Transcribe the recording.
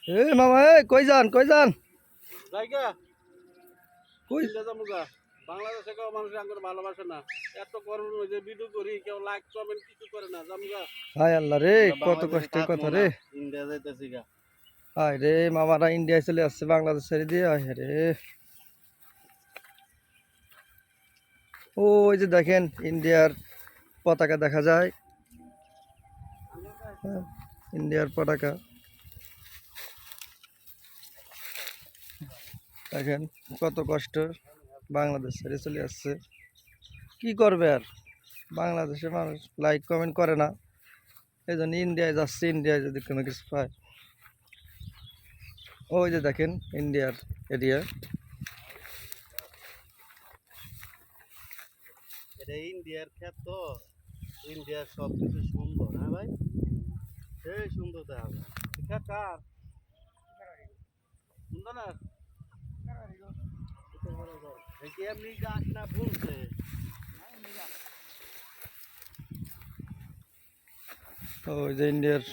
এ মামা কই যান জায়গা কই চিন্তা জামুগা বাংলাদেশে কেউ মানুষ আঙ্গুর ভালোবাসে না এত গরম যে ভিডিও করি কেউ লাইক কমেন্ট কিছু করে না জামুগা হায় আল্লাহ রে কত কষ্টের কথা রে ইন্ডিয়া যাইতেছি গা হায় রে মামারা ইন্ডিয়ায় চলে আসছে বাংলাদেশ ছেড়ে দিয়ে আয় রে ওই যে দেখেন ইন্ডিয়ার পতাকা দেখা যায় হ্যাঁ, ইন্ডিয়ার পতাকা দেখেন কত কষ্ট বাংলাদেশ ছেড়ে চলে আসছে কি করবে আর বাংলাদেশের মানুষ লাইক কমেন্ট করে না এই জন্য ইন্ডিয়ায় যাচ্ছে ইন্ডিয়ায় যদি কোনো কিছু পায় ওই যে দেখেন ইন্ডিয়ার এরিয়া এটা ইন্ডিয়ার ক্ষেত তো ইন্ডিয়ার সব কিছু সুন্দর হ্যাঁ ভাই সেই সুন্দর দেখা যায় ক্ষেত কার সুন্দর না এমনি গাছ না বলছে ওই যে ইন্ডিয়ার